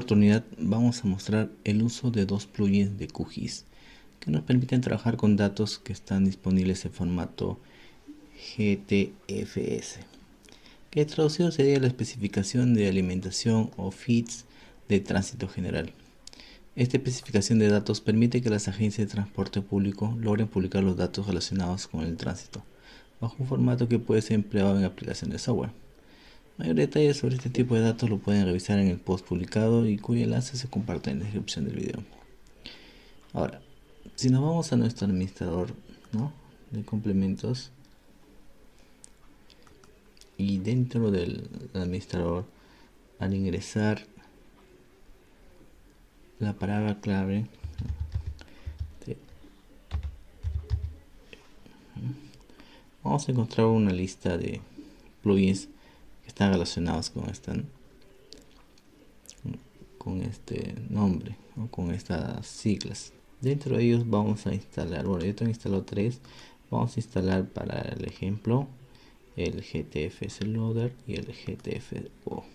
oportunidad vamos a mostrar el uso de dos plugins de QGIS que nos permiten trabajar con datos que están disponibles en formato GTFS, que traducido sería la especificación de alimentación o feeds de tránsito general. Esta especificación de datos permite que las agencias de transporte público logren publicar los datos relacionados con el tránsito, bajo un formato que puede ser empleado en aplicaciones de software. Mayor detalles sobre este tipo de datos lo pueden revisar en el post publicado y cuyo enlace se comparte en la descripción del video. Ahora, si nos vamos a nuestro administrador, ¿no?, de complementos, y dentro del administrador, al ingresar la palabra clave, vamos a encontrar una lista de plugins que están relacionados con este nombre o con estas siglas. Dentro de ellos vamos a instalar, bueno, yo tengo instalado 3. Vamos a instalar para el ejemplo el GTFS Loader y el GTFO.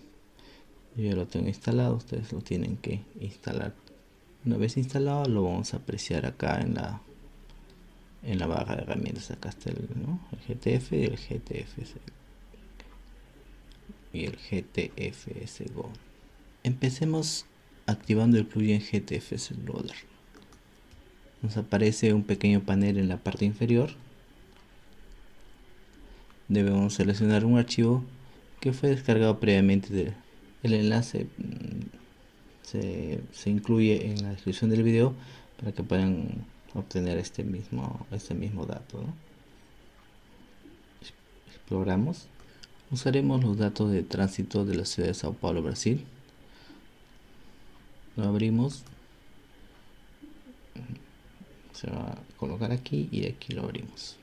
Yo ya lo tengo instalado, ustedes lo tienen que instalar. Una vez instalado lo vamos a apreciar acá en la barra de herramientas. Acá está el GTF y el GTFS Go. Empecemos activando el plugin GTFS Loader. Nos aparece un pequeño panel en la parte inferior. Debemos seleccionar un archivo que fue descargado previamente. El enlace se incluye en la descripción del video para que puedan obtener este mismo dato, ¿no? Exploramos. Usaremos los datos de tránsito de la ciudad de Sao Paulo, Brasil. Lo abrimos. Se va a colocar aquí y de aquí lo abrimos.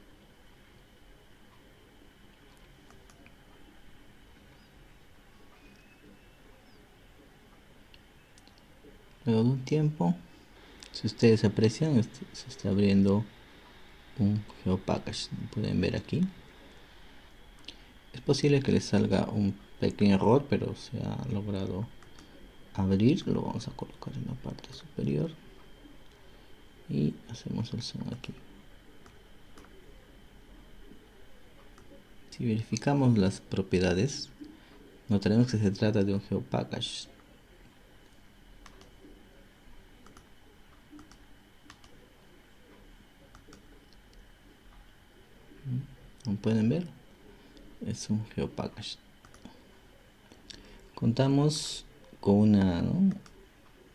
Luego de un tiempo, si ustedes aprecian, se está abriendo un GeoPackage. Pueden ver aquí. Es posible que les salga un pequeño error, pero se ha logrado abrir. Lo vamos a colocar en la parte superior y hacemos el zoom aquí. Si verificamos las propiedades, notaremos que se trata de un GeoPackage. Como pueden ver, es un GeoPackage. Contamos con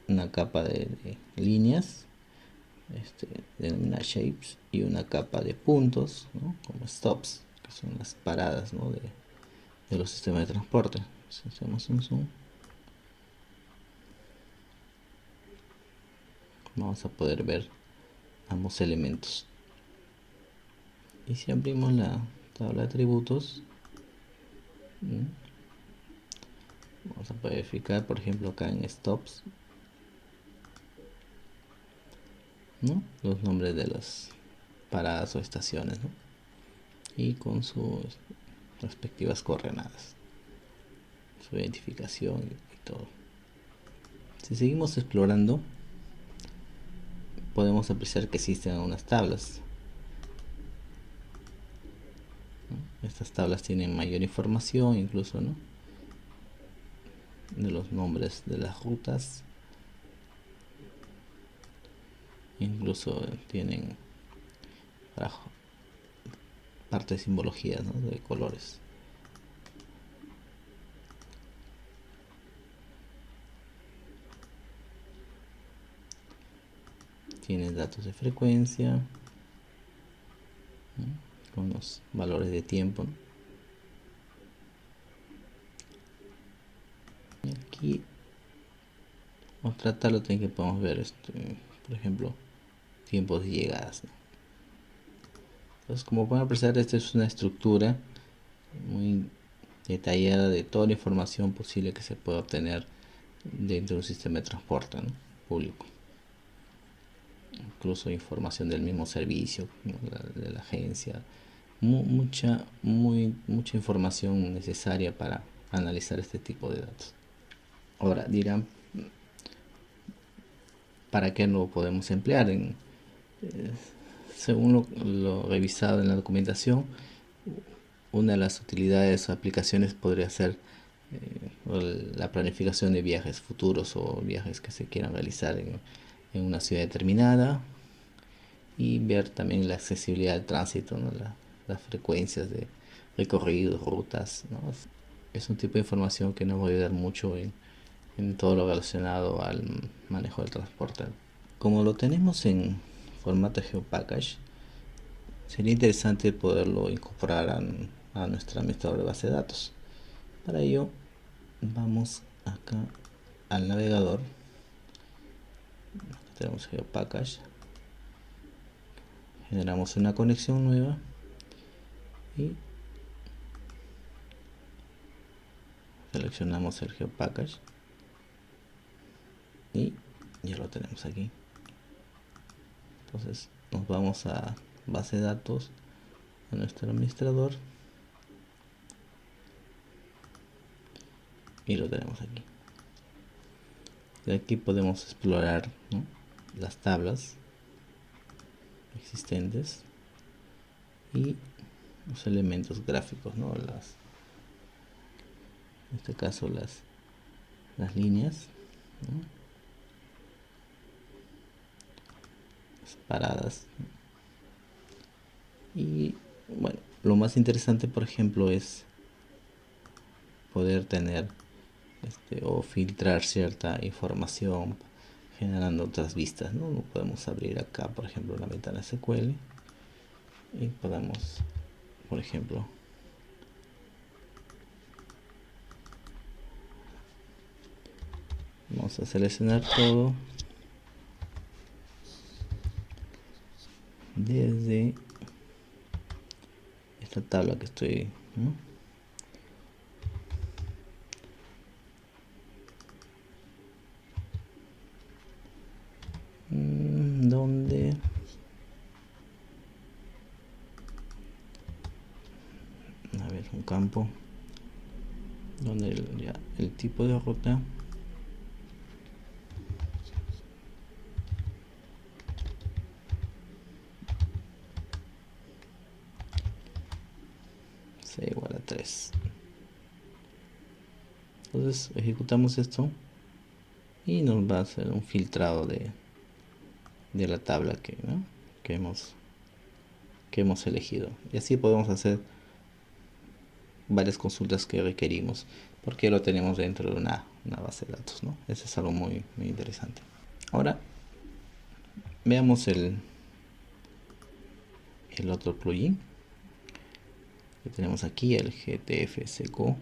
una capa de líneas, denominada shapes, y una capa de puntos, ¿no?, como stops, que son las paradas, ¿no?, de los sistemas de transporte. Si hacemos un zoom, vamos a poder ver ambos elementos. Y si abrimos la tabla de atributos, vamos a poder verificar, por ejemplo, acá en stops, ¿no?, los nombres de las paradas o estaciones, ¿no?, y con sus respectivas coordenadas, su identificación y todo. Si seguimos explorando, podemos apreciar que existen unas tablas. Estas tablas tienen mayor información, incluso, ¿no?, de los nombres de las rutas. Incluso tienen parte de simbologías, ¿no?, de colores. Tienen datos de frecuencia, ¿no?, con los valores de tiempo, ¿no? Y aquí otra tabla también que podemos ver, por ejemplo, tiempos de llegadas, ¿no? Entonces, como pueden apreciar, esta es una estructura muy detallada de toda la información posible que se puede obtener dentro de un sistema de transporte, ¿no?, público. Incluso información del mismo servicio, ¿no?, de la agencia. Mucha información necesaria para analizar este tipo de datos. Ahora dirán, para qué lo podemos emplear. Según lo revisado en la documentación, una de las utilidades o aplicaciones podría ser la planificación de viajes futuros o viajes que se quieran realizar en una ciudad determinada, y ver también la accesibilidad al tránsito, ¿no? Las frecuencias de recorridos, rutas, ¿no? Es un tipo de información que nos va a ayudar mucho en todo lo relacionado al manejo del transporte. Como lo tenemos en formato GeoPackage, sería interesante poderlo incorporar a nuestra administrador de base de datos. Para ello, vamos acá al navegador. Acá tenemos GeoPackage. Generamos una conexión nueva y seleccionamos el GeoPackage y ya lo tenemos aquí. Entonces nos vamos a base de datos, a nuestro administrador, y lo tenemos aquí. De aquí podemos explorar, ¿no?, las tablas existentes y los elementos gráficos, ¿no? En este caso las líneas, ¿no?, las paradas. Y bueno, lo más interesante, por ejemplo, es poder tener o filtrar cierta información generando otras vistas, ¿no? Podemos abrir acá, por ejemplo, la ventana SQL y podemos, por ejemplo, vamos a seleccionar todo desde esta tabla que estoy, ¿no?, donde a ver, un campo donde el tipo de ruta sea igual a 3. Entonces ejecutamos esto y nos va a hacer un filtrado de la tabla ¿no?, que hemos elegido, y así podemos hacer varias consultas que requerimos porque lo tenemos dentro de una base de datos, ¿no? Eso es algo muy, muy interesante. Ahora veamos el otro plugin que tenemos aquí, el GTFS Go.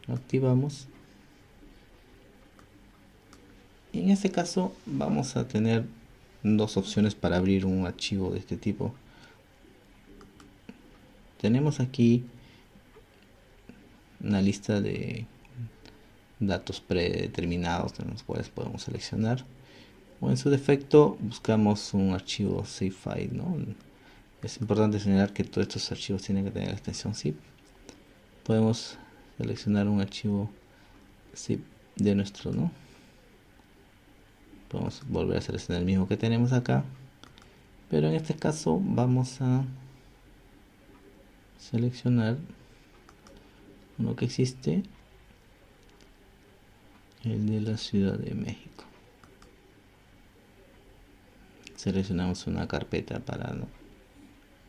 Lo activamos y en este caso vamos a tener dos opciones para abrir un archivo de este tipo. Tenemos aquí una lista de datos predeterminados en los cuales podemos seleccionar, o en su defecto buscamos un archivo zip file, ¿no? Es importante señalar que todos estos archivos tienen que tener la extensión zip. Podemos seleccionar un archivo zip de nuestro, ¿no? Podemos volver a seleccionar el mismo que tenemos acá, pero en este caso vamos a seleccionar uno que existe, el de la Ciudad de México. Seleccionamos una carpeta para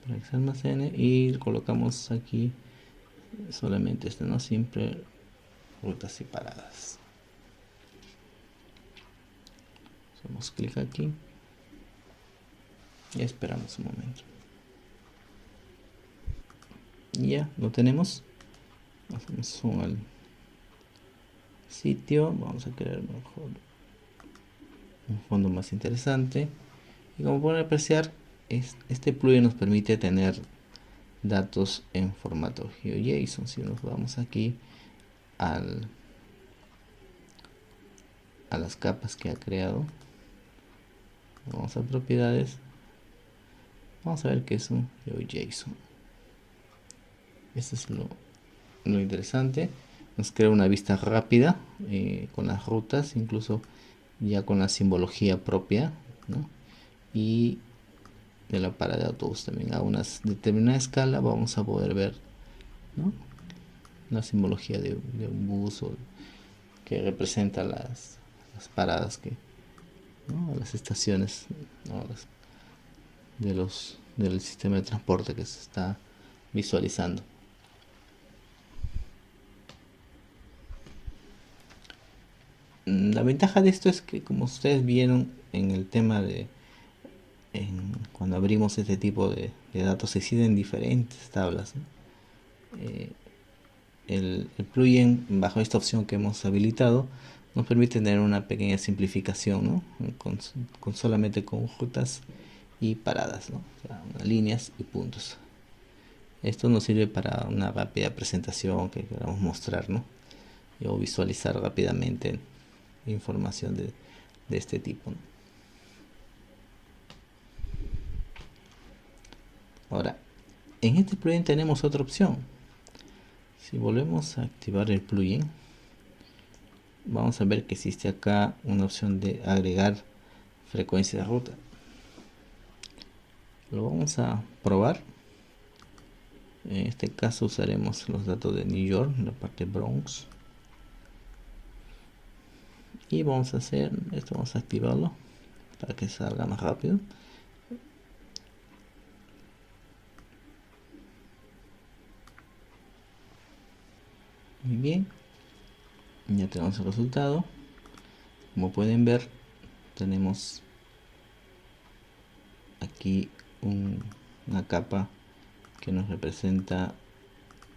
que se almacene y colocamos aquí solamente ¿no? Siempre rutas y paradas. Hacemos clic aquí y esperamos un momento. Y ya lo tenemos. Hacemos zoom al sitio. Vamos a crear mejor un fondo más interesante. Y como pueden apreciar, este plugin nos permite tener datos en formato GeoJSON. Si nos vamos aquí a las capas que ha creado, vamos a propiedades, vamos a ver que es un GeoJSON. Esto es lo interesante. Nos crea una vista rápida con las rutas, incluso ya con la simbología propia, ¿no? Y de la parada de autobús también a una determinada escala vamos a poder ver, ¿no?, la simbología de un bus que representa las paradas que, ¿no?, las estaciones, ¿no?, del sistema de transporte que se está visualizando. La ventaja de esto es que, como ustedes vieron en el tema cuando abrimos este tipo de datos, existen diferentes tablas, ¿no? El plugin, bajo esta opción que hemos habilitado, nos permite tener una pequeña simplificación, ¿no?, con solamente con rutas y paradas, ¿no?, o sea, líneas y puntos. Esto nos sirve para una rápida presentación que queramos mostrar, ¿no?, o visualizar rápidamente información de este tipo, ¿no? Ahora, en este plugin tenemos otra opción. Si volvemos a activar el plugin, vamos a ver que existe acá una opción de agregar frecuencia de ruta. Lo vamos a probar. En este caso usaremos los datos de New York, la parte Bronx. Y vamos a hacer esto, vamos a activarlo para que salga más rápido. Muy bien, ya tenemos el resultado. Como pueden ver, tenemos aquí una capa que nos representa.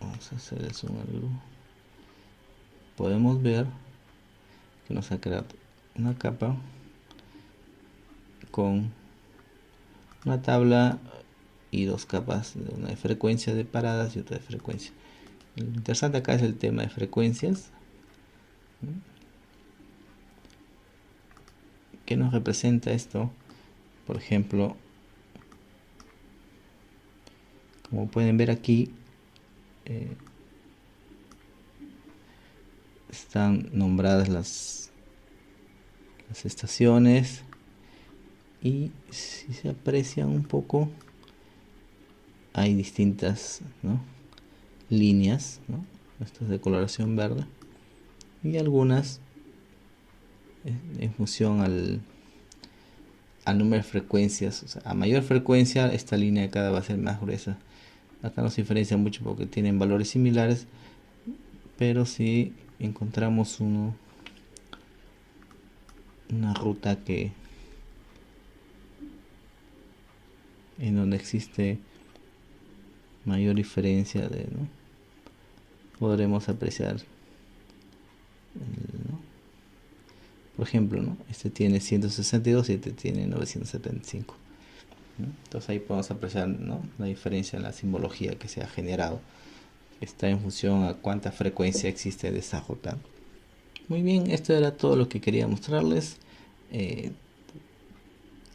Vamos a hacer el zoom algo. Podemos ver que nos ha creado una capa con una tabla y dos capas, una de frecuencia de paradas y otra de frecuencia. Lo interesante acá es el tema de frecuencias. ¿Qué nos representa esto? Por ejemplo, como pueden ver aquí, están nombradas las estaciones, y si se aprecian un poco, hay distintas, ¿no?, líneas, ¿no?, estas de coloración verde, y algunas en función al número de frecuencias. O sea, a mayor frecuencia esta línea de cada va a ser más gruesa. Acá no se diferencia mucho porque tienen valores similares, pero si encontramos una ruta en donde existe mayor diferencia ¿no?, podremos apreciar, ¿no?, por ejemplo, ¿no?, este tiene 162 y este tiene 975, ¿no? Entonces ahí podemos apreciar, ¿no?, la diferencia en la simbología que se ha generado. Está en función a cuánta frecuencia existe de esa ruta. Muy bien, esto era todo lo que quería mostrarles.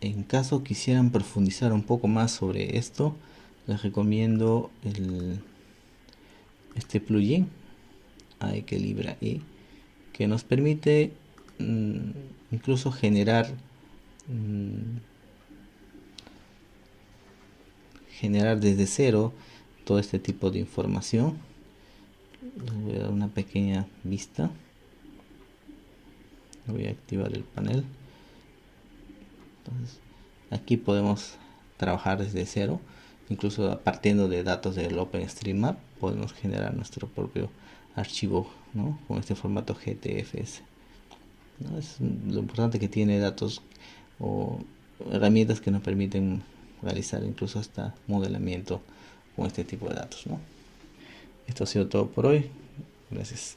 En caso quisieran profundizar un poco más sobre esto, les recomiendo este plugin iEquilibra I, que nos permite incluso generar desde cero todo este tipo de información. Les voy a dar una pequeña vista. Voy a activar el panel. Entonces, aquí podemos trabajar desde cero, incluso partiendo de datos del OpenStreetMap podemos generar nuestro propio archivo, ¿no?, con este formato GTFS, ¿no? Es lo importante que tiene datos o herramientas que nos permiten realizar incluso hasta modelamiento con este tipo de datos, ¿no? Esto ha sido todo por hoy. Gracias.